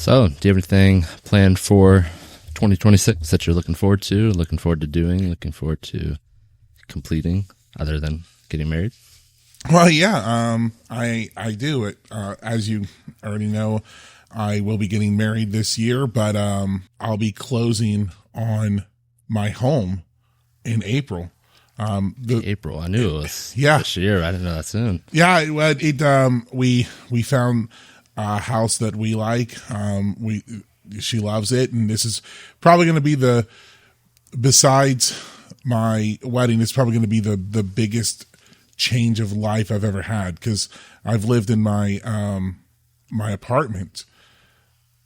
So, do you have anything planned for 2026 that you're looking forward to doing, looking forward to completing, other than getting married? Well, yeah, I do. As you already know, I will be getting married this year, but I'll be closing on my home in April. April, I knew it was yeah. this year. I didn't know that soon. Yeah, we found a house that we like. She loves it, and this is probably going to be besides my wedding, it's probably going to be the biggest change of life I've ever had, because I've lived in my my apartment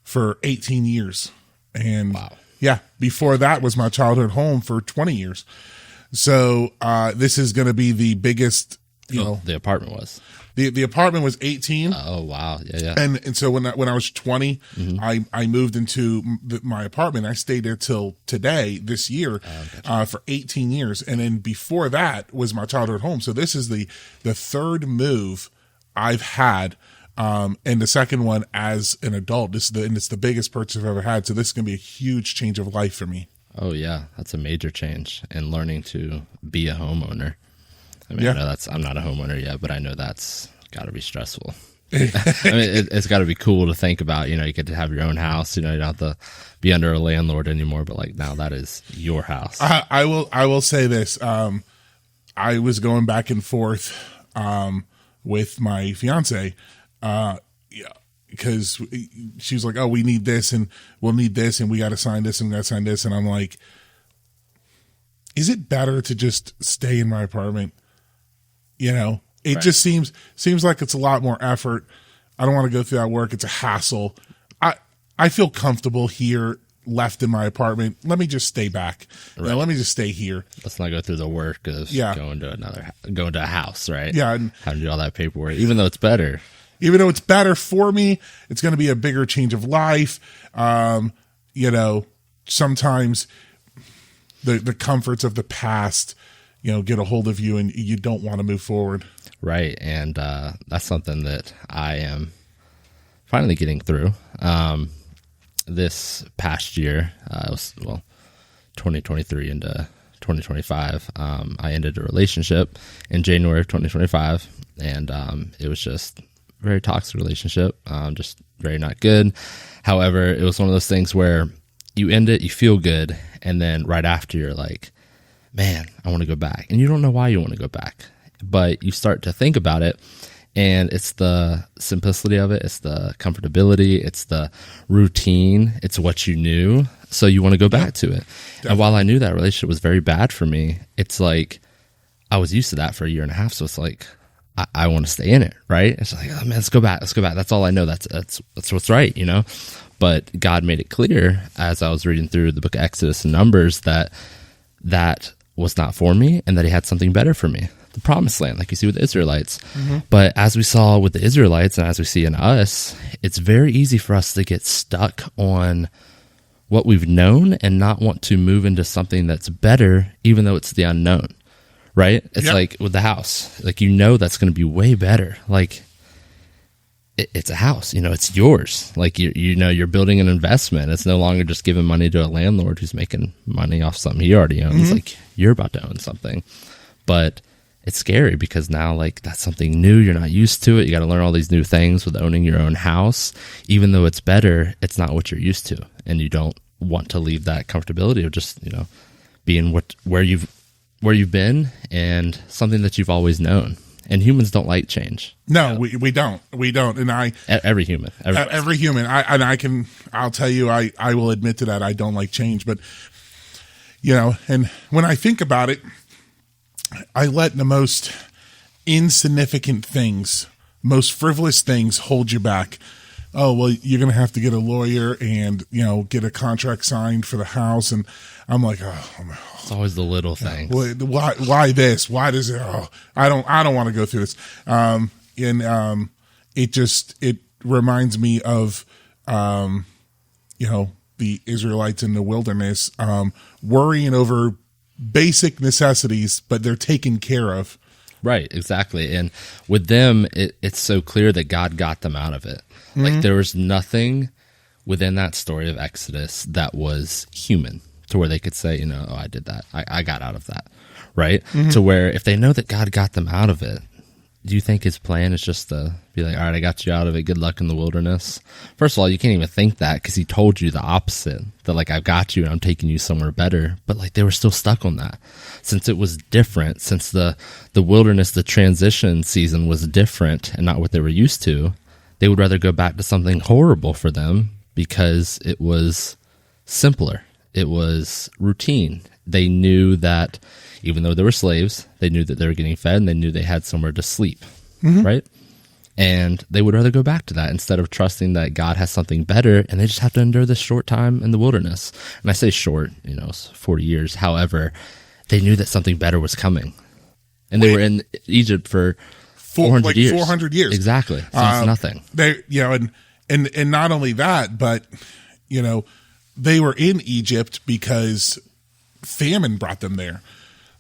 for 18 years, and wow. Yeah, before that was my childhood home for 20 years. So this is going to be the biggest. The apartment was. The apartment was 18. Oh wow, yeah. And so when I was 20, I moved into my apartment. I stayed there till today, this year, for 18 years. And then before that was my childhood home. So this is the third move I've had, and the second one as an adult. And it's the biggest purchase I've ever had. So this is going to be a huge change of life for me. Oh yeah, that's a major change, and learning to be a homeowner. I mean, yeah. I know I'm not a homeowner yet, but I know that's got to be stressful. I mean, it's got to be cool to think about. You get to have your own house. You don't have to be under a landlord anymore. But like now, that is your house. I will say this. I was going back and forth with my fiance, because she was like, "Oh, we need this, and we'll need this, and we got to sign this, and we got to sign this," and I'm like, "Is it better to just stay in my apartment?" It right. just seems like it's a lot more effort. I don't want to go through that work. It's a hassle. I feel comfortable here, left in my apartment. Let me just stay back. Right. Let me just stay here. Let's not go through the work of going to a house, right? Yeah, and having to do all that paperwork, even though it's better. Even though it's better for me, it's going to be a bigger change of life. Sometimes the comforts of the past, get a hold of you, and you don't want to move forward. Right. And that's something that I am finally getting through. This past year, 2023 into 2025, I ended a relationship in January of 2025, and it was just very toxic relationship, just very not good. However, it was one of those things where you end it, you feel good, and then right after you're like, man, I want to go back. And you don't know why you want to go back, but you start to think about it, and it's the simplicity of it. It's the comfortability. It's the routine. It's what you knew. So you want to go back to it. Definitely. And while I knew that relationship was very bad for me, it's like I was used to that for a year and a half. So it's like, I want to stay in it, right? It's like, oh man, let's go back. That's all I know. That's what's right, But God made it clear as I was reading through the book of Exodus and Numbers that was not for me, and that He had something better for me, the promised land, like you see with the Israelites. Mm-hmm. But as we saw with the Israelites, and as we see in us, it's very easy for us to get stuck on what we've known and not want to move into something that's better, even though it's the unknown. Right? It's like with the house, like, that's going to be way better. Like it's a house, it's yours. Like, you're building an investment. It's no longer just giving money to a landlord who's making money off something he already owns. Mm-hmm. Like, you're about to own something, but it's scary because now, like, that's something new. You're not used to it. You got to learn all these new things with owning your own house. Even though it's better, it's not what you're used to. And you don't want to leave that comfortability of just, being where you've been and something that you've always known. And humans don't like change. No, we don't. And every human, I'll tell you, I will admit to that. I don't like change, but and when I think about it, I let the most insignificant things, most frivolous things hold you back. Oh, well, you're going to have to get a lawyer and, get a contract signed for the house. And I'm like, it's always the little things. Why this? Why does it? Oh, I don't want to go through this. It reminds me of, the Israelites in the wilderness, worrying over basic necessities, but they're taken care of. Right, exactly. And with them, it's so clear that God got them out of it. Mm-hmm. Like, there was nothing within that story of Exodus that was human, to where they could say, you know, oh, I did that. I got out of that, right? To where if they know that God got them out of it, do you think his plan is just to be like, all right, I got you out of it. Good luck in the wilderness. First of all, you can't even think that, because he told you the opposite, that like, I've got you and I'm taking you somewhere better. But like, they were still stuck on that, since it was different, since the wilderness, the transition season was different and not what they were used to. They would rather go back to something horrible for them because it was simpler. It was routine. They knew that even though they were slaves, they knew that they were getting fed, and they knew they had somewhere to sleep, right? And they would rather go back to that instead of trusting that God has something better, and they just have to endure this short time in the wilderness. And I say short, you know, 40 years. However, they knew that something better was coming. And they were in Egypt for 400 years. 400 years. Exactly. So it's nothing. They, you know, and not only that, but, you know, they were in Egypt because famine brought them there.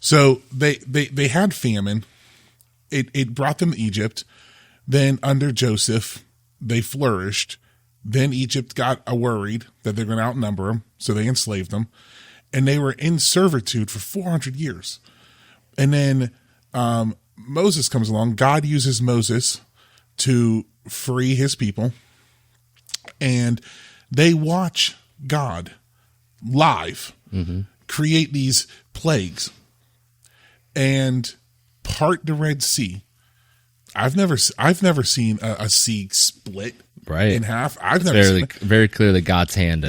So they had famine. It brought them to Egypt. Then under Joseph, they flourished. Then Egypt got worried that they're going to outnumber them, so they enslaved them. And they were in servitude for 400 years. And then Moses comes along. God uses Moses to free his people. And they watch God live create these plagues and part the Red Sea. I've never seen a sea split in half. I've never seen it. Very clearly God's hand.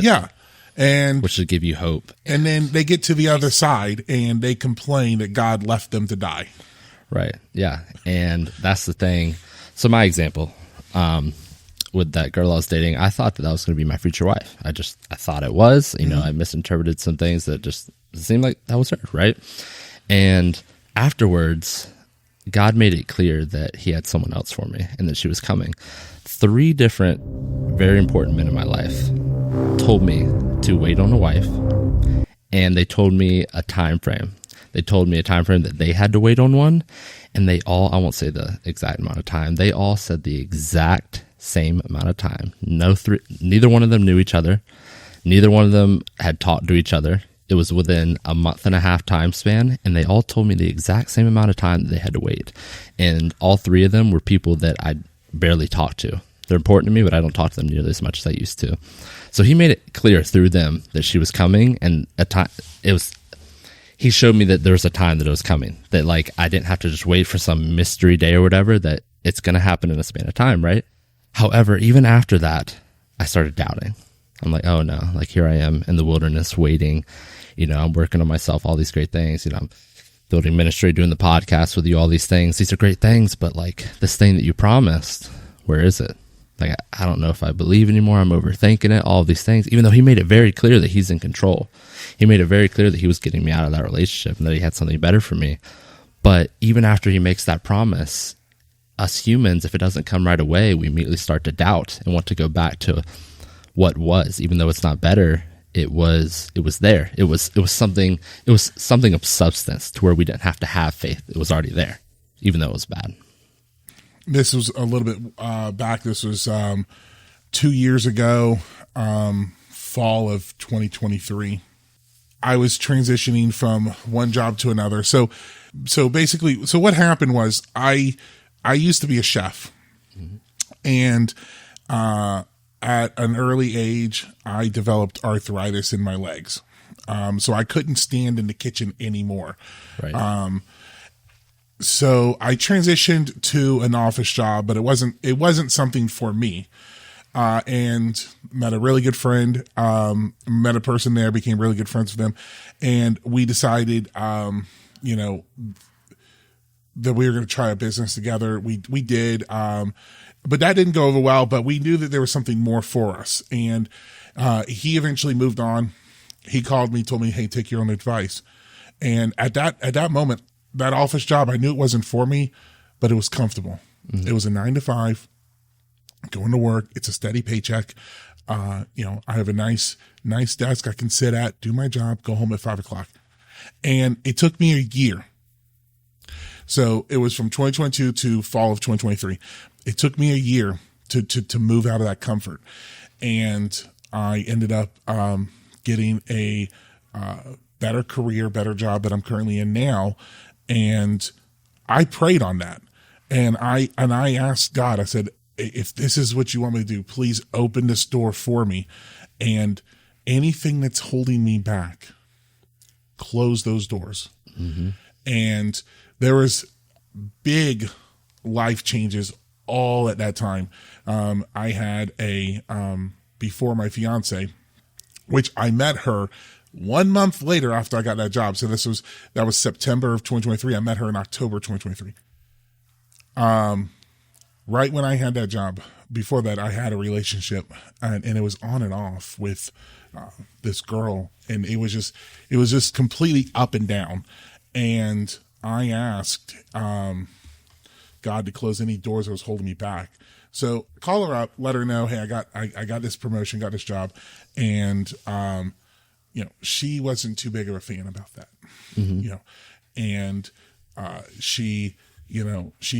And which should give you hope. And then they get to the other side and they complain that God left them to die. Right. Yeah. And that's the thing. So my example, with that girl I was dating, I thought that was going to be my future wife. I thought it was, you know, I misinterpreted some things that just seemed like that was her. Right. And afterwards, God made it clear that he had someone else for me and that she was coming. 3 different, very important men in my life told me to wait on a wife, and they told me a time frame. They told me a time frame that they had to wait on one, and they all, I won't say the exact amount of time, they all said the exact same amount of time. Neither one of them knew each other. Neither one of them had talked to each other. It was within a month and a half time span, and they all told me the exact same amount of time that they had to wait. And all 3 of them were people that I barely talked to. They're important to me, but I don't talk to them nearly as much as I used to. So he made it clear through them that she was coming, and he showed me that there was a time that it was coming, that like I didn't have to just wait for some mystery day or whatever, that it's going to happen in a span of time, right? However, even after that, I started doubting. I'm like, oh no, like here I am in the wilderness waiting. You know, I'm working on myself, all these great things. You know, I'm building ministry, doing the podcast with you, all these things. These are great things, but like this thing that you promised, where is it? Like, I don't know if I believe anymore. I'm overthinking it, all of these things, even though he made it very clear that he's in control. He made it very clear that he was getting me out of that relationship and that he had something better for me. But even after he makes that promise, us humans, if it doesn't come right away, we immediately start to doubt and want to go back to what was, even though it's not better. It was there. It was something of substance to where we didn't have to have faith. It was already there, even though it was bad. This was a little bit back. This was 2 years ago, fall of 2023. I was transitioning from one job to another. So basically, what happened was I used to be a chef, and at an early age, I developed arthritis in my legs. So I couldn't stand in the kitchen anymore. Right. So I transitioned to an office job, but it wasn't something for me. And met a really good friend, met a person there, became really good friends with them. And we decided, you know, that we were going to try a business together. We did, but that didn't go over well, but we knew that there was something more for us. And, he eventually moved on. He called me, told me, hey, take your own advice. And at that moment, that office job, I knew it wasn't for me, but it was comfortable. Mm-hmm. It was a 9 to 5, going to work. It's a steady paycheck. You know, I have a nice desk I can sit at, do my job, go home at 5 o'clock. And it took me a year. So it was from 2022 to fall of 2023. It took me a year to move out of that comfort. And I ended up getting a better career, better job that I'm currently in now. And I prayed on that. And I asked God, I said, if this is what you want me to do, please open this door for me. And anything that's holding me back, close those doors. Mm-hmm. And there was big life changes all at that time. I had before my fiance, which I met her 1 month later after I got that job. So that was September of 2023. I met her in October 2023. Right when I had that job, before that, I had a relationship, and it was on and off with this girl, and it was just completely up and down. And I asked God to close any doors that was holding me back. So call her up, let her know, hey, I got this promotion, got this job, and she wasn't too big of a fan about that, and she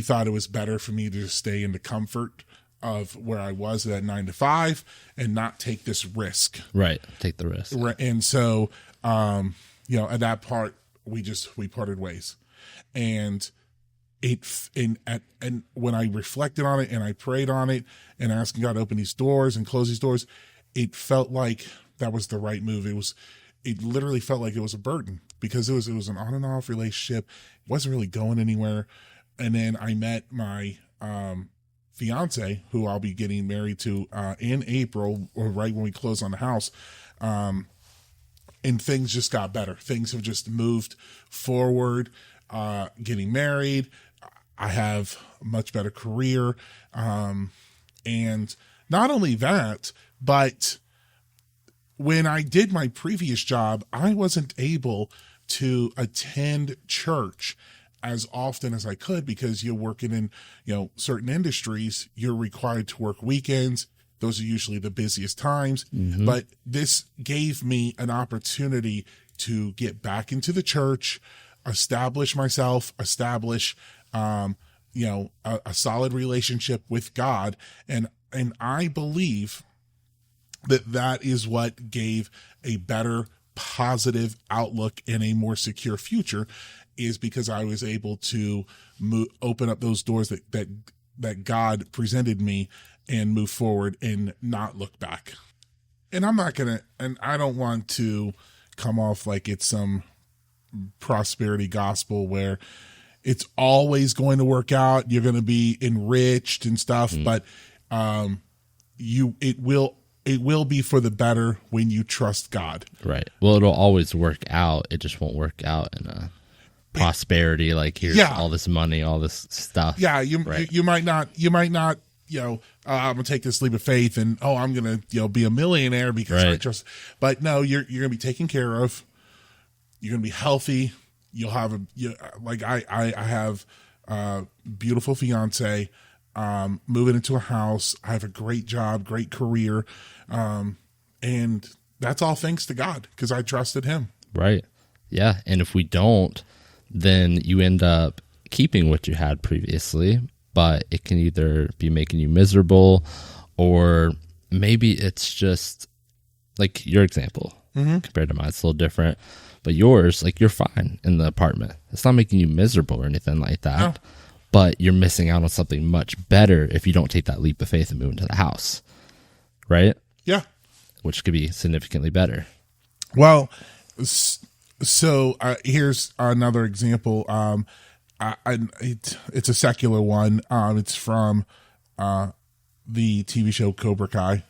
thought it was better for me to just stay in the comfort of where I was at 9 to 5 and not take this risk. Right. Take the risk. And so, at that part, we parted ways. And and when I reflected on it and I prayed on it and asking God to open these doors and close these doors, it felt like that was the right move. It literally felt like it was a burden because it was an on and off relationship. It wasn't really going anywhere. And then I met my fiance, who I'll be getting married to in April, or right when we close on the house. And things just got better. Things have just moved forward. Getting married, I have a much better career. And not only that, but when I did my previous job, I wasn't able to attend church as often as I could because you're working in, certain industries, you're required to work weekends. Those are usually the busiest times. Mm-hmm. But this gave me an opportunity to get back into the church, establish myself, a solid relationship with God. And I believe that is what gave a better positive outlook and a more secure future, is because I was able to open up those doors that God presented me and move forward and not look back. And I don't want to come off like it's some prosperity gospel where it's always going to work out. You're going to be enriched and stuff, but it will be for the better when you trust God. Right. Well, it'll always work out. It just won't work out in a prosperity, like here's all this money, all this stuff. Yeah, you might not, I'm gonna take this leap of faith and I'm gonna be a millionaire because I trust. But no, you're gonna be taken care of. You're gonna be healthy. You'll have I have a beautiful fiance, moving into a house. I have a great job, great career, and that's all thanks to God because I trusted Him. Right. Yeah, and if we don't, then you end up keeping what you had previously, but it can either be making you miserable, or maybe it's just like your example compared to mine. It's a little different, but yours, like, you're fine in the apartment. It's not making you miserable or anything like that, no. But you're missing out on something much better if you don't take that leap of faith and move into the house, right? Yeah. Which could be significantly better. Well, so here's another example. It's a secular one. It's from the TV show Cobra Kai,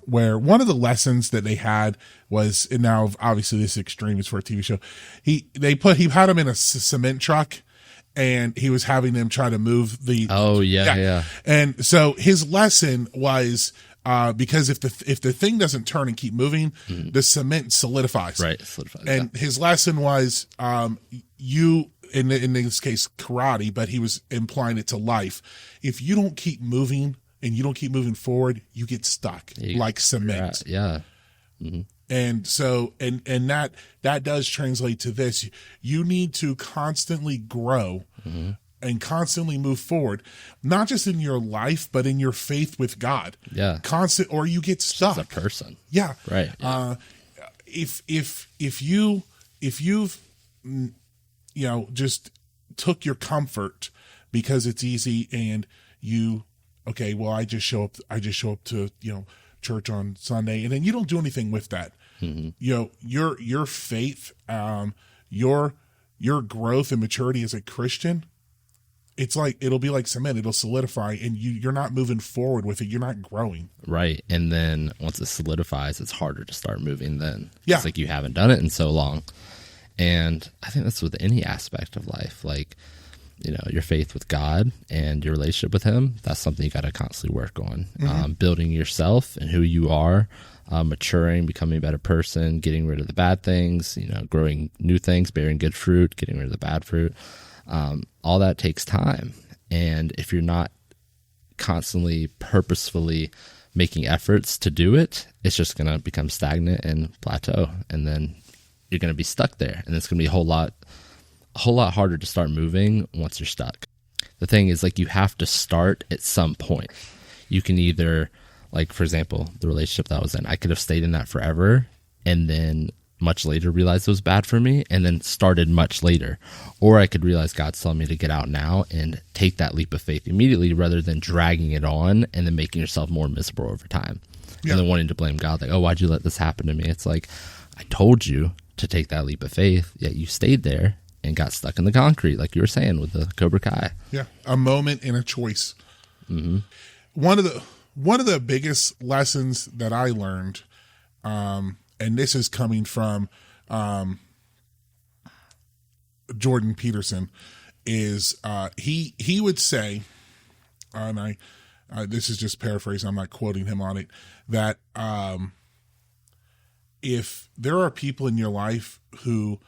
where one of the lessons that they had was, and now obviously this extreme is for a TV show. He had him in a cement truck, and he was having them try to move the. Oh yeah. And so his lesson was. Because if the thing doesn't turn and keep moving, the cement solidifies. Right, solidifies. And his lesson was, you in this case karate, but he was implying it to life. If you don't keep moving and you don't keep moving forward, you get stuck like cement. Yeah. Mm-hmm. And so and that does translate to this. You need to constantly grow and constantly move forward, not just in your life, but in your faith with God. Yeah. Or you get stuck. As a person. Yeah. Right. Yeah. If you've just took your comfort because it's easy, and I just show up to church on Sunday, and then you don't do anything with that. Your faith, your growth and maturity as a Christian, it's like it'll be like cement. It'll solidify, and you're not moving forward with it. You're not growing. Right. And then once it solidifies, it's harder to start moving then. Yeah. It's like you haven't done it in so long. And I think that's with any aspect of life. Like, your faith with God and your relationship with him, that's something you got to constantly work on. Building yourself and who you are, maturing, becoming a better person, getting rid of the bad things, growing new things, bearing good fruit, getting rid of the bad fruit. All that takes time. And if you're not constantly, purposefully making efforts to do it, it's just going to become stagnant and plateau. And then you're going to be stuck there. And it's going to be a whole lot harder to start moving once you're stuck. The thing is, like, you have to start at some point. You can either, like, for example, the relationship that I was in, I could have stayed in that forever and then much later realized it was bad for me and then started much later. Or I could realize God's telling me to get out now and take that leap of faith immediately rather than dragging it on and then making yourself more miserable over time. Yeah. And then wanting to blame God, like, oh, why'd you let this happen to me? It's like, I told you to take that leap of faith, yet you stayed there and got stuck in the concrete, like you were saying with the Cobra Kai. Yeah, a moment and a choice. Mm-hmm. One of the biggest lessons that I learned, and this is coming from Jordan Peterson, is he would say, and I this is just paraphrasing, I'm not quoting him on it, that if there are people in your life who,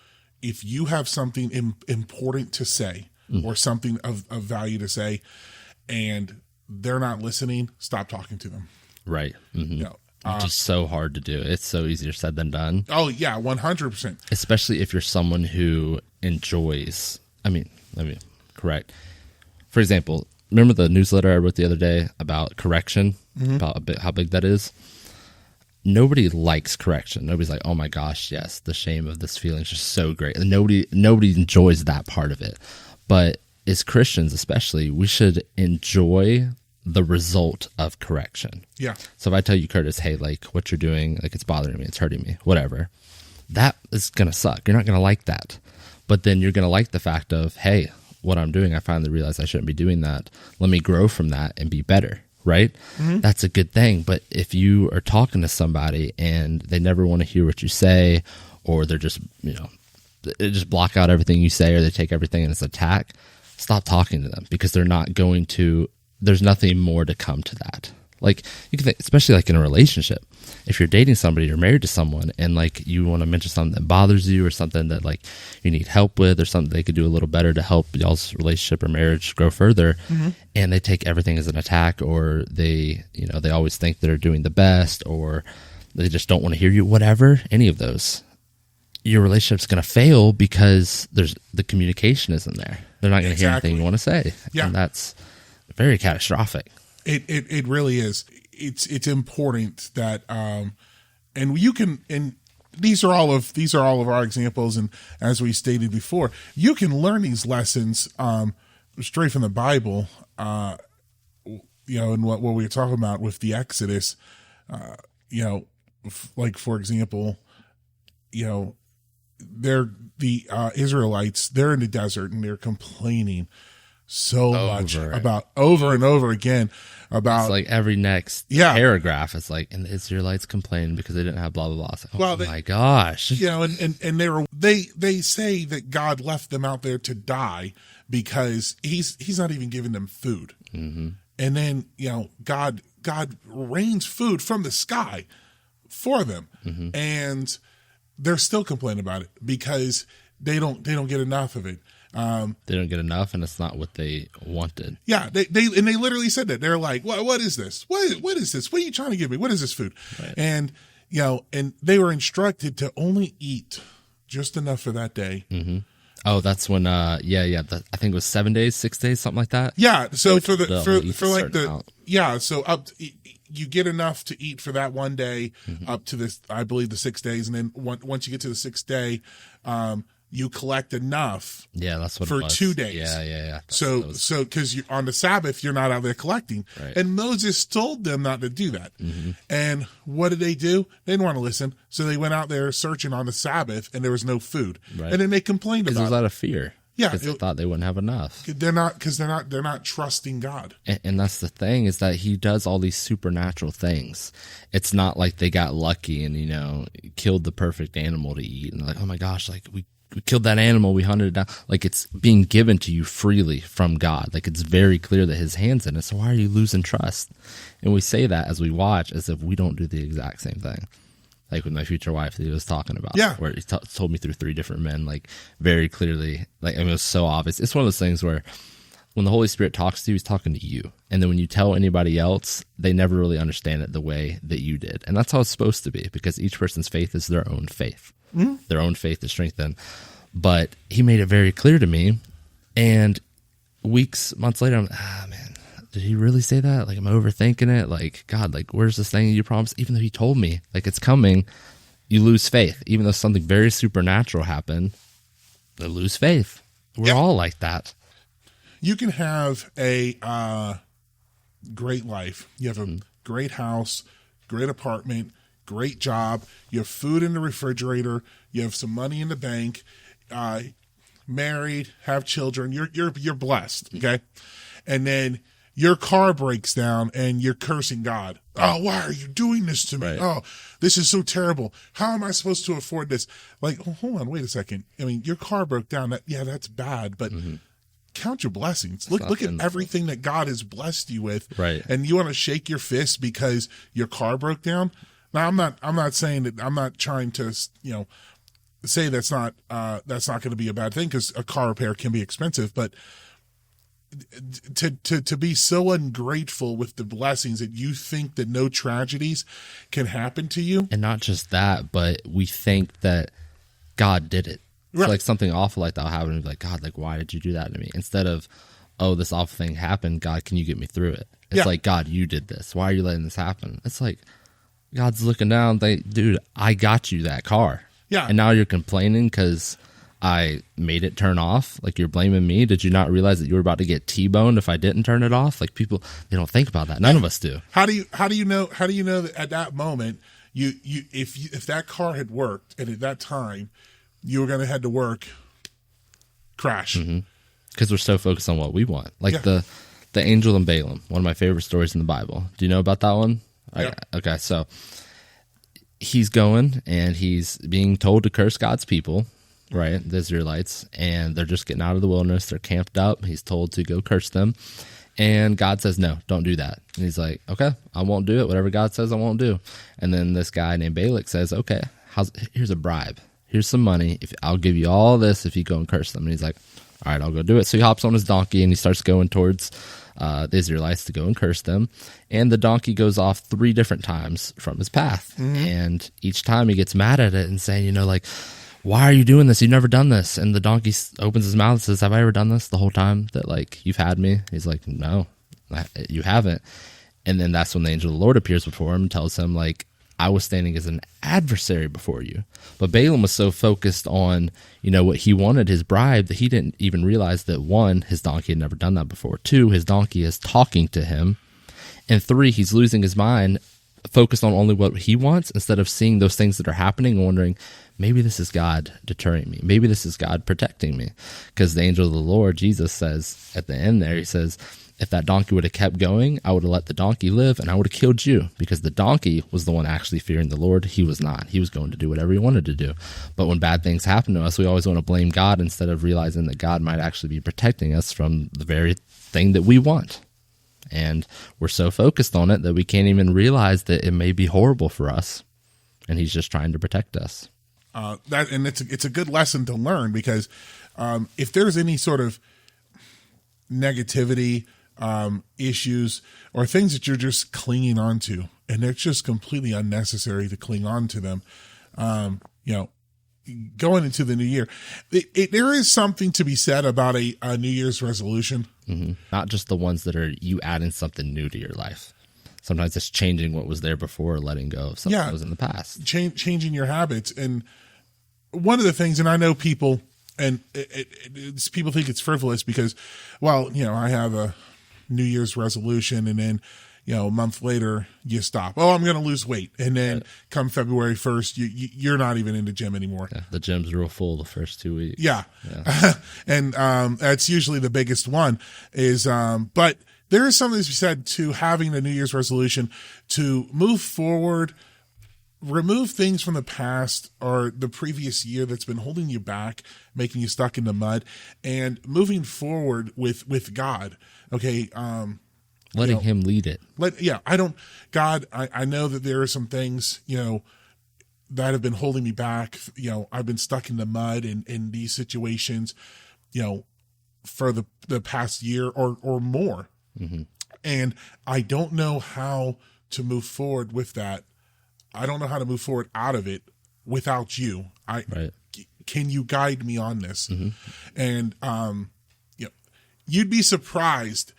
if you have something important to say or something of value to say and they're not listening, stop talking to them. Right. Mm-hmm. It's just so hard to do. It's so easier said than done. Oh, yeah, 100%. Especially if you're someone who enjoys, let me correct. For example, remember the newsletter I wrote the other day about correction, about how big that is? Nobody likes correction. Nobody's like, oh my gosh, yes, the shame of this feeling is just so great. And nobody enjoys that part of it. But as Christians especially, we should enjoy the result of correction. Yeah. So if I tell you, Curtis, hey, like what you're doing, like it's bothering me, it's hurting me, whatever, that is going to suck. You're not going to like that. But then you're going to like the fact of, hey, what I'm doing, I finally realized I shouldn't be doing that. Let me grow from that and be better. Right? Mm-hmm. That's a good thing. But if you are talking to somebody and they never want to hear what you say, or they're just, they just block out everything you say, or they take everything as an attack, stop talking to them, because they're not going to, there's nothing more to come to that. Like, you can think, especially like in a relationship, if you're dating somebody, you're married to someone, and like you want to mention something that bothers you or something that like you need help with or something they could do a little better to help y'all's relationship or marriage grow further, and they take everything as an attack, or they always think they're doing the best, or they just don't want to hear you, whatever, any of those, your relationship's going to fail because the communication isn't there. They're not going to hear anything you want to say. Yeah. And that's very catastrophic. It really is. It's important that and you can, and these are all of our examples, and as we stated before, you can learn these lessons straight from the Bible. And what we were talking about with the Exodus, like for example, they're the Israelites, they're in the desert and they're complaining so much about over and over again about, it's like every next paragraph it's like, and the Israelites complained because they didn't have blah blah blah. Like, oh my gosh, and they say that God left them out there to die because he's not even giving them food. And then God rains food from the sky for them, and they're still complaining about it because they don't get enough of it. They don't get enough, and it's not what they wanted. Yeah, they literally said that. They're like, what is this? What is this? What are you trying to give me? What is this food? Right. And and they were instructed to only eat just enough for that day. Oh, that's when I think it was 7 days, 6 days, something like that. Yeah. So for amount. so you get enough to eat for that one day up to this, I believe, the 6 days, and then once you get to the 6th day, you collect enough. Yeah, that's what for it was. 2 days. Yeah. So because on the Sabbath you're not out there collecting, right. And Moses told them not to do that. And what did they do? They didn't want to listen, so they went out there searching on the Sabbath, and there was no food, right. And then they complained about it. Because it was out of fear. Yeah, because they thought they wouldn't have enough. They're not trusting God. And that's the thing, is that he does all these supernatural things. It's not like they got lucky and killed the perfect animal to eat, and like, oh my gosh, like we killed that animal, we hunted it down. Like, it's being given to you freely from God. Like, it's very clear that his hand's in it. So why are you losing trust? And we say that as we watch, as if we don't do the exact same thing. Like with my future wife that he was talking about, where he told me through 3 different men, like very clearly, like, I mean, it was so obvious. It's one of those things where when the Holy Spirit talks to you, he's talking to you. And then when you tell anybody else, they never really understand it the way that you did. And that's how it's supposed to be, because each person's faith is their own faith. Their own faith is strengthened. But he made it very clear to me. And months later, I'm like, man, did he really say that? Like, I'm overthinking it. Like, God, like, where's this thing you promised? Even though he told me, like, it's coming, you lose faith. Even though something very supernatural happened, they lose faith. We're all like that. You can have a great life. You have a great house, great apartment, great job. You have food in the refrigerator. You have some money in the bank. Married, have children. You're blessed. Okay, and then your car breaks down and you're cursing God. Oh, why are you doing this to me? Right. Oh, this is so terrible. How am I supposed to afford this? Like, oh, hold on, wait a second. I mean, your car broke down. That's bad, but count your blessings. Look at everything that God has blessed you with. Right. And you want to shake your fist because your car broke down? Now, I'm not saying that, I'm not trying to, say that's not going to be a bad thing, because a car repair can be expensive, but to be so ungrateful with the blessings that you think that no tragedies can happen to you. And not just that, but we think that God did it. Right. So like something awful like that will happen, and be like, God, like, why did you do that to me? Instead of, oh, this awful thing happened, God, can you get me through it? It's like, God, you did this. Why are you letting this happen? It's like, God's looking down, like, dude, I got you that car. Yeah. And now you're complaining because I made it turn off. Like, you're blaming me. Did you not realize that you were about to get T-boned if I didn't turn it off? Like, people, they don't think about that. None of us do. How do you know that at that moment if that car had worked, and at that time you were going to head to work, crash? Because we're so focused on what we want. Like the angel and Balaam, one of my favorite stories in the Bible. Do you know about that one? Yeah. Okay, so he's going and he's being told to curse God's people, right? The Israelites, and they're just getting out of the wilderness. They're camped up. He's told to go curse them. And God says, no, don't do that. And he's like, okay, I won't do it. Whatever God says, I won't do. And then this guy named Balak says, okay, here's a bribe. Here's some money. I'll give you all this if you go and curse them. And he's like, all right, I'll go do it. So he hops on his donkey and he starts going towards the Israelites to go and curse them. And the donkey goes off 3 different times from his path. And each time he gets mad at it and saying, like, why are you doing this? You've never done this. And the donkey opens his mouth and says, have I ever done this the whole time that, like, you've had me? He's like, no, you haven't. And then that's when the angel of the Lord appears before him and tells him, like, I was standing as an adversary before you. But Balaam was so focused on, what he wanted, his bribe, that he didn't even realize that 1, his donkey had never done that before. 2, his donkey is talking to him. And 3, he's losing his mind, focused on only what he wants instead of seeing those things that are happening and wondering, maybe this is God deterring me. Maybe this is God protecting me. Because the angel of the Lord, Jesus, says at the end there, he says, if that donkey would have kept going, I would have let the donkey live and I would have killed you, because the donkey was the one actually fearing the Lord. He was not. He was going to do whatever he wanted to do. But when bad things happen to us, we always want to blame God instead of realizing that God might actually be protecting us from the very thing that we want. And we're so focused on it that we can't even realize that it may be horrible for us, and he's just trying to protect us. It's a good lesson to learn, because if there's any sort of negativity, issues, or things that you're just clinging on to, and it's just completely unnecessary to cling on to them, going into the new year, there is something to be said about a New Year's resolution. Not just the ones that are you adding something new to your life. Sometimes it's changing what was there before, letting go of something that was in the past. Changing your habits. And one of the things, and I know people, and people think it's frivolous because, well, I have a New Year's resolution, and then, a month later you stop. Oh, I'm going to lose weight. And then come February 1st, you're not even in the gym anymore. Yeah, the gym's real full the first 2 weeks. Yeah. And that's usually the biggest one is, but there is something to be said to having a New Year's resolution to move forward, remove things from the past or the previous year that's been holding you back, making you stuck in the mud, and moving forward with God. Okay. Letting him lead it. I know that there are some things, that have been holding me back. I've been stuck in the mud in these situations, for the past year or more. Mm-hmm. And I don't know how to move forward with that. I don't know how to move forward out of it without you. Can you guide me on this? Mm-hmm. And, you'd be surprised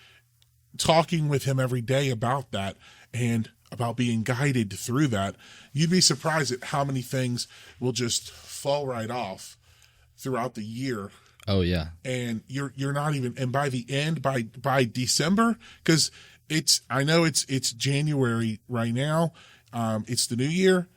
talking with him every day about that and about being guided through that. You'd be surprised at how many things will just fall right off throughout the year. Oh yeah. And you're not even, and by the end, by December, because I know it's January right now. It's the new year,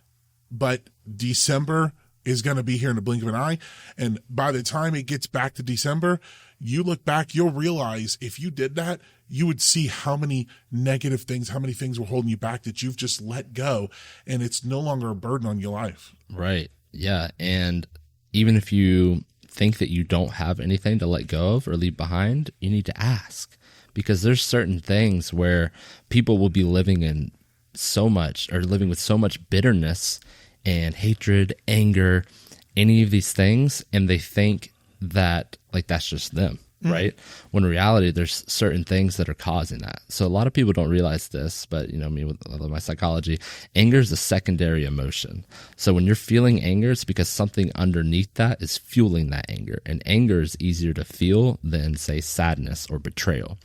but December is going to be here in the blink of an eye. And by the time it gets back to December, you look back, you'll realize if you did that, you would see how many negative things, how many things were holding you back that you've just let go. And it's no longer a burden on your life. Right. Yeah. And even if you think that you don't have anything to let go of or leave behind, you need to ask, because there's certain things where people will be living in so much, or living with so much bitterness and hatred, anger, any of these things, and they think that that's just them, right? When in reality, there's certain things that are causing that. So a lot of people don't realize this, but me with my psychology, anger is a secondary emotion. So when you're feeling anger, it's because something underneath that is fueling that anger, and anger is easier to feel than, say, sadness or betrayal.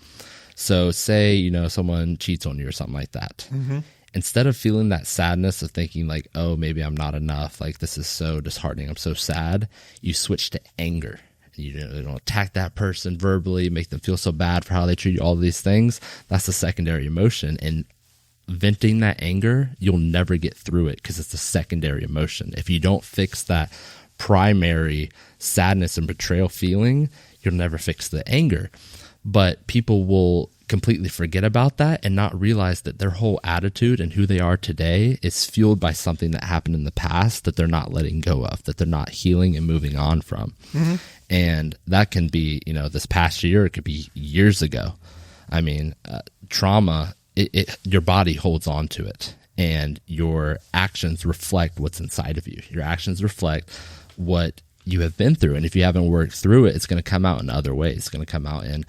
So say, someone cheats on you or something like that. Mm-hmm. Instead of feeling that sadness of thinking oh, maybe I'm not enough, this is so disheartening, I'm so sad, you switch to anger. You don't attack that person verbally, make them feel so bad for how they treat you, all of these things. That's a secondary emotion. And venting that anger, you'll never get through it because it's a secondary emotion. If you don't fix that primary sadness and betrayal feeling, you'll never fix the anger. But people will completely forget about that and not realize that their whole attitude and who they are today is fueled by something that happened in the past that they're not letting go of, that they're not healing and moving on from. Mm-hmm. And that can be, this past year, it could be years ago. I mean, trauma, your body holds on to it, and your actions reflect what's inside of you. Your actions reflect what you have been through. And if you haven't worked through it, it's going to come out in other ways. It's going to come out in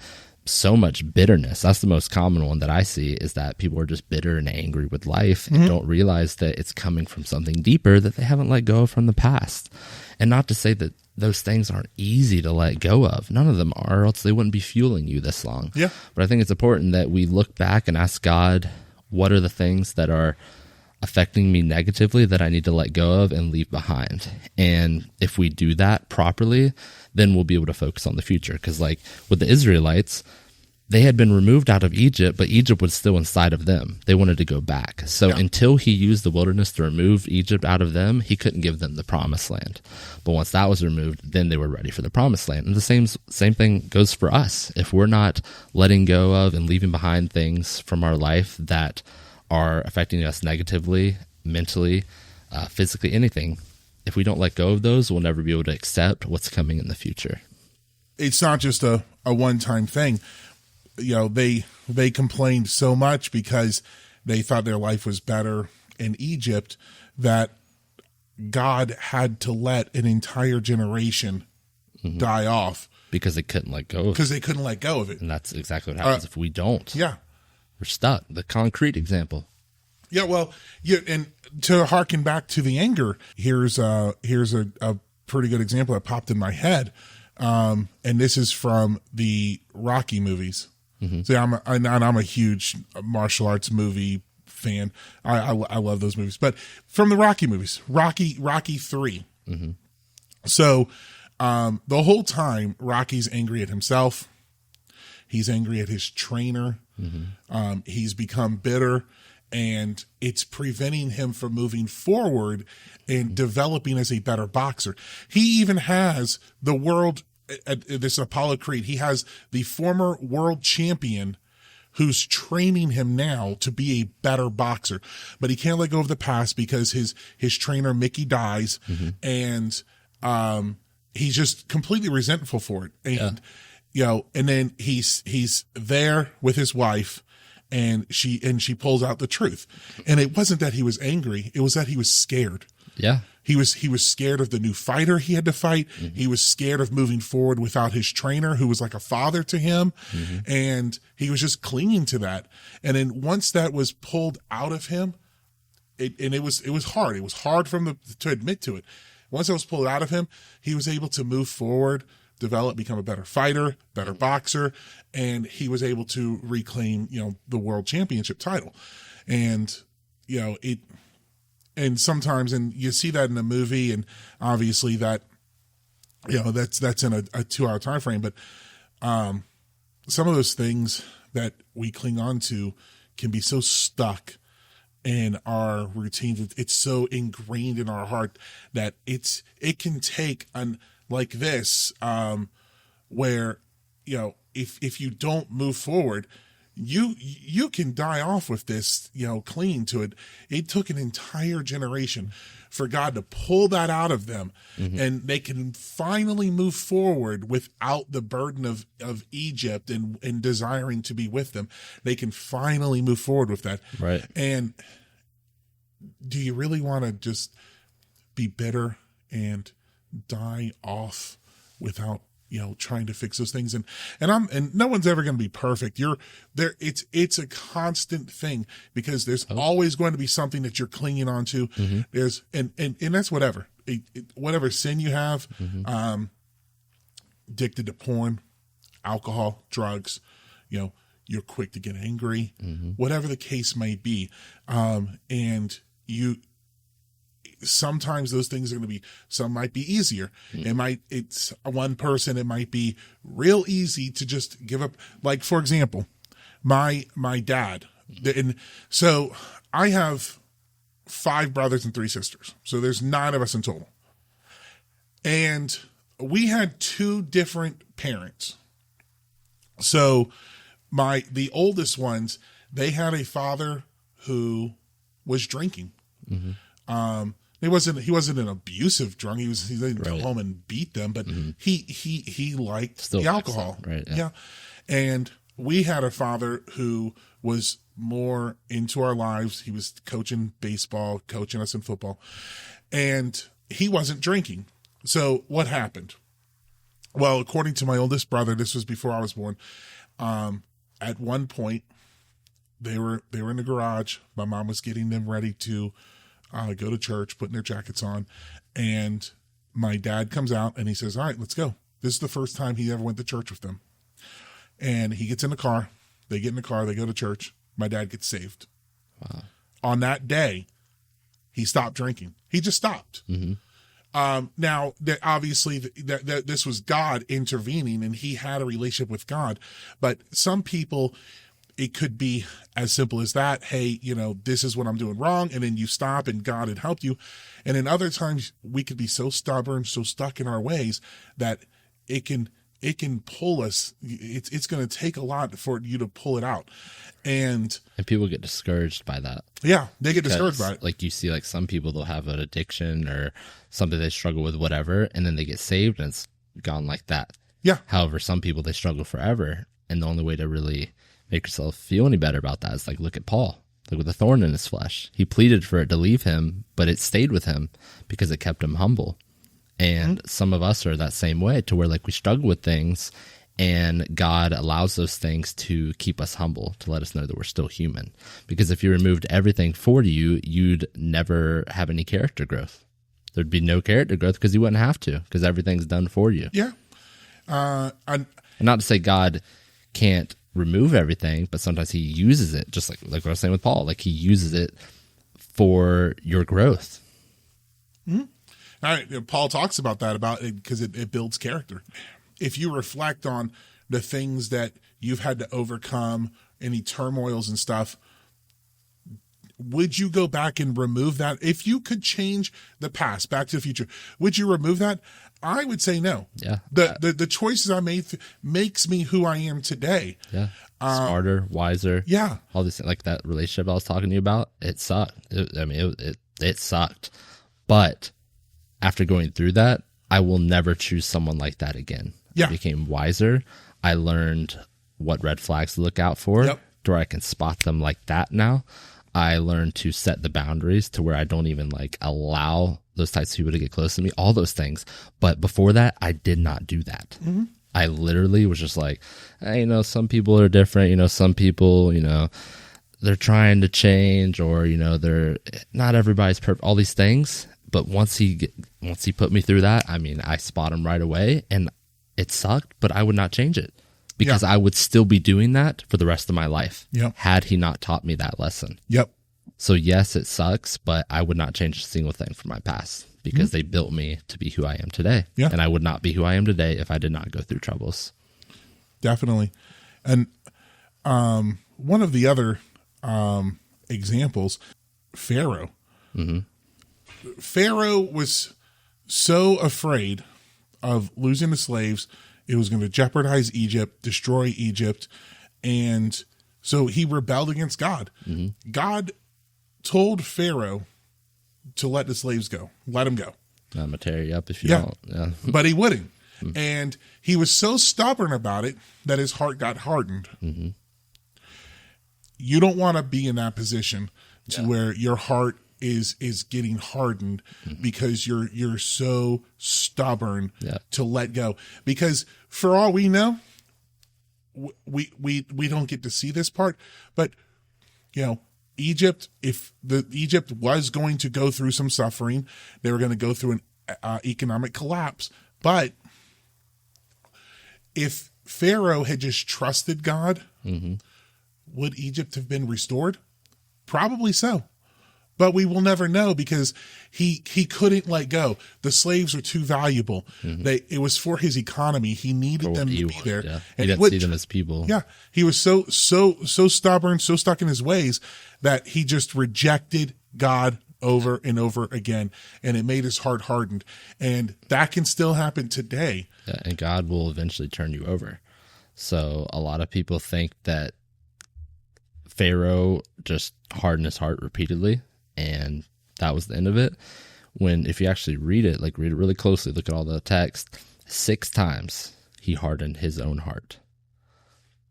so much bitterness. That's the most common one that I see, is that people are just bitter and angry with life and don't realize that it's coming from something deeper that they haven't let go of from the past. And not to say that those things aren't easy to let go of. None of them are, or else they wouldn't be fueling you this long. Yeah. But I think it's important that we look back and ask God, what are the things that are affecting me negatively that I need to let go of and leave behind? And if we do that properly, then we'll be able to focus on the future. Because with the Israelites, they had been removed out of Egypt, but Egypt was still inside of them. They wanted to go back. So until he used the wilderness to remove Egypt out of them, he couldn't give them the promised land. But once that was removed, then they were ready for the promised land. And the same thing goes for us. If we're not letting go of and leaving behind things from our life that are affecting us negatively, mentally, physically, anything, if we don't let go of those, we'll never be able to accept what's coming in the future. It's not just a one-time thing. They complained so much because they thought their life was better in Egypt that God had to let an entire generation die off. Because they couldn't let go of it. Because they couldn't let go of it. And that's exactly what happens if we don't. Yeah. We're stuck. The concrete example. Yeah, well, and to harken back to the anger, here's a pretty good example that popped in my head. And this is from the Rocky movies. So I'm a huge martial arts movie fan. I love those movies, but from the Rocky movies, Rocky 3. So, the whole time Rocky's angry at himself. He's angry at his trainer. He's become bitter, and it's preventing him from moving forward and developing as a better boxer. He even has the world, this Apollo Creed, he has the former world champion who's training him now to be a better boxer. But he can't let go of the past because his trainer, Mickey, dies, and he's just completely resentful for it. And, and then he's there with his wife, and she pulls out the truth. And it wasn't that he was angry. It was that he was scared. Yeah. He was scared of the new fighter he had to fight. He was scared of moving forward without his trainer, who was like a father to him. And he was just clinging to that. And then once that was pulled out of him, it was hard. It was hard for him to admit to it. Once it was pulled out of him, he was able to move forward, develop, become a better fighter, better boxer, and he was able to reclaim, the world championship title. And, and sometimes, and you see that in the movie, and obviously that, that's in a 2-hour time frame, but some of those things that we cling on to can be so stuck in our routines. It's so ingrained in our heart that it can take like this, where, if you don't move forward, you can die off with this, clinging to it. It took an entire generation for God to pull that out of them, and they can finally move forward without the burden of Egypt and desiring to be with them. They can finally move forward with that. Right. And do you really want to just be bitter and die off without trying to fix those things? And no one's ever going to be perfect. You're there. It's a constant thing, because there's always going to be something that you're clinging on to. There's, and that's whatever, whatever sin you have, addicted to porn, alcohol, drugs, you're quick to get angry, whatever the case may be. And sometimes those things are going to be, some might be easier. It's one person, it might be real easy to just give up. Like, for example, my dad, and so I have 5 brothers and 3 sisters. So there's 9 of us in total. And we had 2 different parents. So the oldest ones, they had a father who was drinking. He wasn't an abusive drunk. He didn't come home and beat them, but he liked Still the alcohol. Right. Yeah. And we had a father who was more into our lives. He was coaching baseball, coaching us in football, and he wasn't drinking. So what happened? Well, according to my oldest brother, this was before I was born. At one point, they were in the garage. My mom was getting them ready to go to church, putting their jackets on, and my dad comes out and he says, "All right, let's go." This is the first time he ever went to church with them. And he gets in the car. They get in the car. They go to church. My dad gets saved. Wow. On that day, he stopped drinking. He just stopped. Now, obviously, this was God intervening, and he had a relationship with God. But some people, it could be as simple as that. Hey, this is what I'm doing wrong. And then you stop and God had helped you. And then other times we could be so stubborn, so stuck in our ways that it can pull us. It's going to take a lot for you to pull it out. And people get discouraged by that. Yeah, they get discouraged by it. Like, you see, like, some people, they'll have an addiction or something they struggle with, whatever, and then they get saved and it's gone like that. Yeah. However, some people, they struggle forever. And the only way to really make yourself feel any better about that is, like, look at Paul. Look, with a thorn in his flesh. He pleaded for it to leave him, but it stayed with him because it kept him humble. And some of us are that same way, to where, like, we struggle with things, and God allows those things to keep us humble, to let us know that we're still human. Because if you removed everything for you, you'd never have any character growth. there'd be no character growth because you wouldn't have to, because everything's done for you. Yeah. And not to say God can't remove everything, but sometimes he uses it, just like what I was saying with Paul, like he uses it for your growth. Paul talks about that, about it, because it builds character. If you reflect on the things that you've had to overcome, any turmoils and stuff, would you go back and remove that? If you could change the past, Back to the Future, would you remove that? I would say no. Yeah. The choices I made makes me who I am today. Yeah. Smarter, wiser. Yeah. All this, like that relationship I was talking to you about, it sucked. It sucked. But after going through that, I will never choose someone like that again. Yeah. I became wiser. I learned what red flags to look out for, Yep. to where I can spot them like that now. I learned to set the boundaries to where I don't even like allow those types of people to get close to me, all those things. But before that, I did not do that. Mm-hmm. I literally was just like, hey, some people are different. Some people, they're trying to change, or, they're not everybody's perfect, all these things. But once he put me through that, I spot him right away, and it sucked, but I would not change it, because I would still be doing that for the rest of my life. Yep. Had he not taught me that lesson. Yep. So yes, it sucks, but I would not change a single thing from my past, because they built me to be who I am today. Yeah. And I would not be who I am today if I did not go through troubles. Definitely. And one of the other examples, Pharaoh. Mm-hmm. Pharaoh was so afraid of losing the slaves. It was going to jeopardize Egypt, destroy Egypt. And so he rebelled against God. Mm-hmm. God told Pharaoh to let the slaves go. Let them go. I'm going to tear you up if you don't. Yeah. But he wouldn't. Mm-hmm. And he was so stubborn about it that his heart got hardened. Mm-hmm. You don't want to be in that position to where your heart is getting hardened because you're so stubborn to let go. Because for all we know, we don't get to see this part, but Egypt, if Egypt was going to go through some suffering, they were going to go through an economic collapse. But if Pharaoh had just trusted God, would Egypt have been restored? Probably so. But we will never know, because he couldn't let go. The slaves were too valuable. Mm-hmm. It was for his economy. He needed them to be there. Yeah. He didn't see them as people. Yeah. He was so stubborn, so stuck in his ways that he just rejected God over and over again. And it made his heart hardened. And that can still happen today. Yeah, and God will eventually turn you over. So a lot of people think that Pharaoh just hardened his heart repeatedly, and that was the end of it. When, if you actually read it really closely, look at all the text, 6 times he hardened his own heart.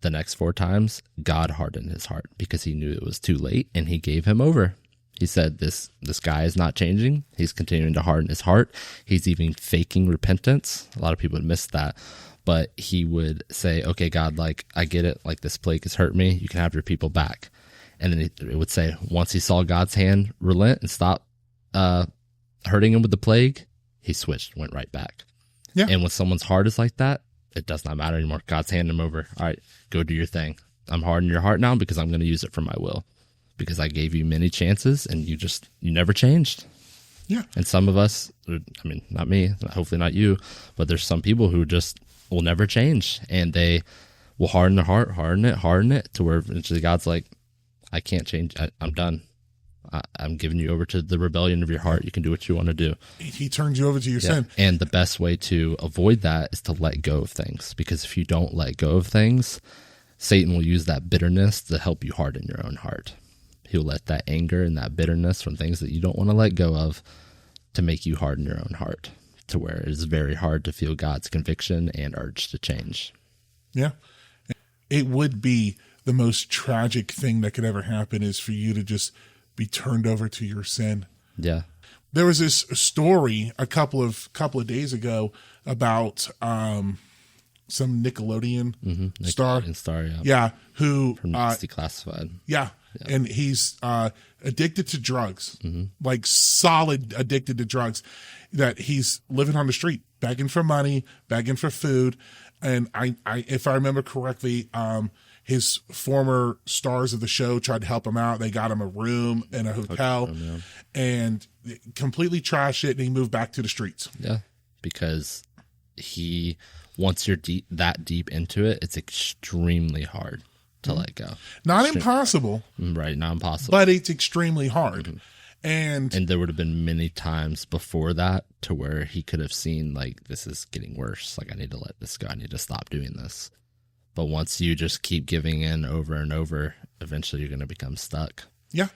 The next 4 times, God hardened his heart because he knew it was too late, and he gave him over. He said, this guy is not changing. He's continuing to harden his heart. He's even faking repentance. A lot of people would miss that. But he would say, okay, God, I get it. This plague has hurt me. You can have your people back. And then it would say, once he saw God's hand relent and stop hurting him with the plague, he switched, went right back. Yeah. And when someone's heart is like that, it does not matter anymore. God's handing him over. All right, go do your thing. I'm hardening your heart now because I'm going to use it for my will. Because I gave you many chances and you never changed. Yeah. And some of us, not me, hopefully not you, but there's some people who just will never change, and they will harden their heart, harden it to where eventually God's like, I can't change. I'm done. I'm giving you over to the rebellion of your heart. You can do what you want to do. He turns you over to your sin. And the best way to avoid that is to let go of things, because if you don't let go of things, Satan will use that bitterness to help you harden your own heart. He'll let that anger and that bitterness from things that you don't want to let go of to make you harden your own heart, to where it is very hard to feel God's conviction and urge to change. Yeah. It would be the most tragic thing that could ever happen, is for you to just be turned over to your sin. Yeah. There was this story a couple of days ago about some Nickelodeon star. Nickelodeon star, yeah. Yeah, who From Declassified. yeah, and he's addicted to drugs, like solid addicted to drugs. That he's living on the street, begging for money, begging for food, and I if I remember correctly, his former stars of the show tried to help him out. They got him a room in a hotel, and completely trashed it, and he moved back to the streets. Yeah, because once you're that deep into it, it's extremely hard to let go. Not impossible. Right, not impossible. But it's extremely hard. And there would have been many times before that to where he could have seen, like, this is getting worse. Like, I need to let this go. I need to stop doing this. But once you just keep giving in over and over, eventually you're going to become stuck. Yeah.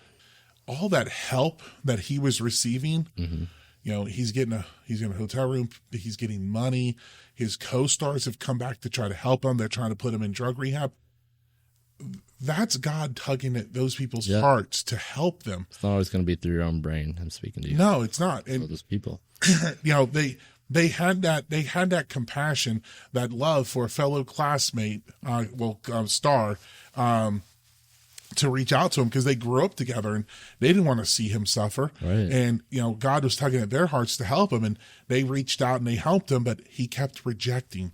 All that help that he was receiving, you know, he's in a hotel room. He's getting money. His co-stars have come back to try to help him. They're trying to put him in drug rehab. That's God tugging at those people's hearts to help them. It's not always going to be through your own brain. I'm speaking to you. No, it's not. And those people, you know, they had that compassion, that love for a fellow classmate, star, to reach out to him because they grew up together and they didn't want to see him suffer. Right. And, you know, God was tugging at their hearts to help him, and they reached out and they helped him, but he kept rejecting.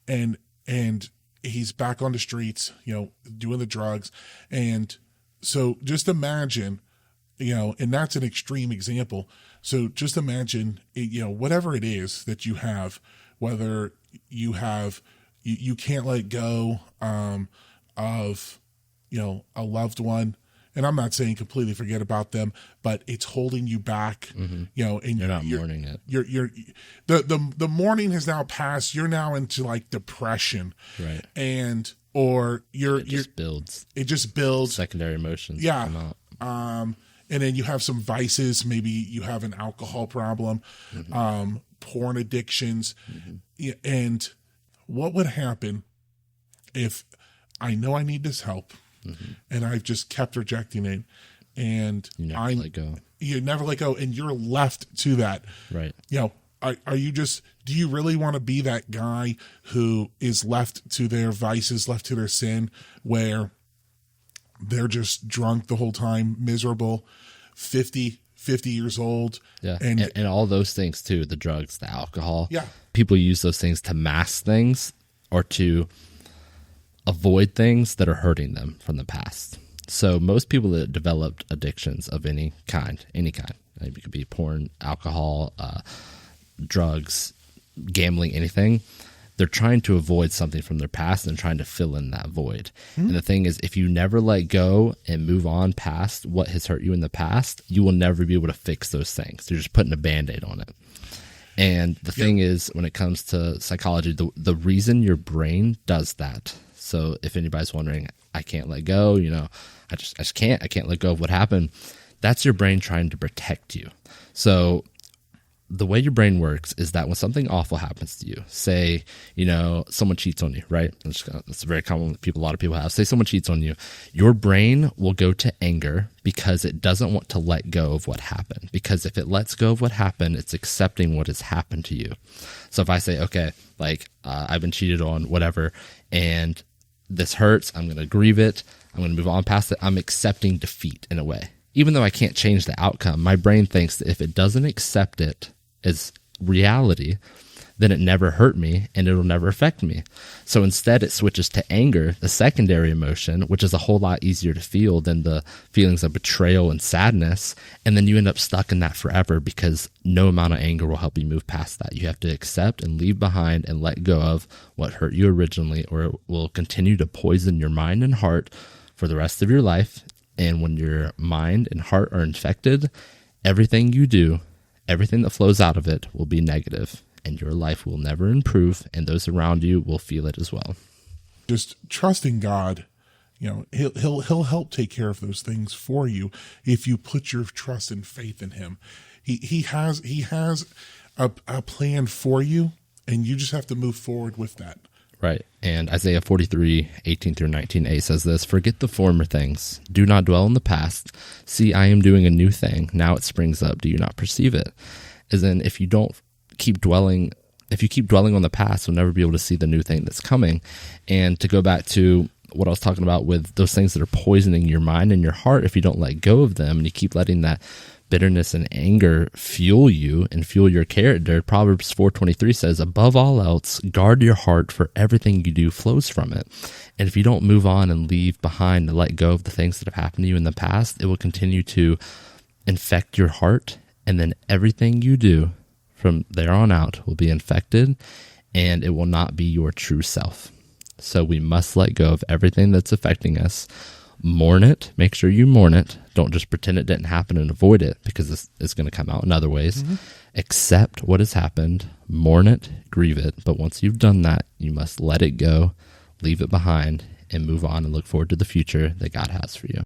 And he's back on the streets, you know, doing the drugs. And so just imagine, you know, and that's an extreme example. So just imagine, you know, whatever it is that you have, whether you have, you can't let go of, you know, a loved one. And I'm not saying completely forget about them, but it's holding you back, you know, and you're not mourning it. The mourning has now passed. You're now into like depression, right? It just builds. It just builds secondary emotions. Yeah. And then you have some vices. Maybe you have an alcohol problem, porn addictions. And what would happen if I know I need this help? And I've just kept rejecting it, and you never let go. You never let go, and you're left to that. Right. You know, are you just? Do you really want to be that guy who is left to their vices, left to their sin, where they're just drunk the whole time, miserable, 50 years old? Yeah, and all those things too, the drugs, the alcohol. Yeah. People use those things to mask things or to avoid things that are hurting them from the past. So most people that developed addictions of any kind, it could be porn, alcohol, drugs, gambling, anything, they're trying to avoid something from their past and trying to fill in that void. And the thing is, if you never let go and move on past what has hurt you in the past, you will never be able to fix those things. You're just putting a Band-Aid on it. And the thing is, when it comes to psychology, the reason your brain does that. So if anybody's wondering, I can't let go, you know, I just can't let go of what happened. That's your brain trying to protect you. So the way your brain works is that when something awful happens to you, say, you know, someone cheats on you, right? That's very common. A lot of people have. Say someone cheats on you. Your brain will go to anger because it doesn't want to let go of what happened. Because if it lets go of what happened, it's accepting what has happened to you. So if I say, okay, like I've been cheated on, whatever, and this hurts, I'm going to grieve it, I'm going to move on past it, I'm accepting defeat in a way. Even though I can't change the outcome, my brain thinks that if it doesn't accept it as reality, then it never hurt me and it'll never affect me. So instead it switches to anger, the secondary emotion, which is a whole lot easier to feel than the feelings of betrayal and sadness. And then you end up stuck in that forever because no amount of anger will help you move past that. You have to accept and leave behind and let go of what hurt you originally, or it will continue to poison your mind and heart for the rest of your life. And when your mind and heart are infected, everything you do, everything that flows out of it will be negative. And your life will never improve, and those around you will feel it as well. Just trusting God, you know, he'll help take care of those things for you if you put your trust and faith in him. He has a plan for you, and you just have to move forward with that. Right. And Isaiah 43:18-19a says this: "Forget the former things. Do not dwell in the past. See, I am doing a new thing. Now it springs up. Do you not perceive it?" As in, if you don't keep dwelling if you keep dwelling on the past, you'll never be able to see the new thing that's coming. And to go back to what I was talking about with those things that are poisoning your mind and your heart, if you don't let go of them and you keep letting that bitterness and anger fuel you and fuel your character, Proverbs 4:23 says, above all else, guard your heart, for everything you do flows from it. And if you don't move on and leave behind and let go of the things that have happened to you in the past, it will continue to infect your heart. And then everything you do from there on out will be infected, and it will not be your true self. So we must let go of everything that's affecting us. Mourn it. Make sure you mourn it. Don't just pretend it didn't happen and avoid it, because it's going to come out in other ways. Accept what has happened. Mourn it. Grieve it. But once you've done that, you must let it go, leave it behind, and move on and look forward to the future that God has for you.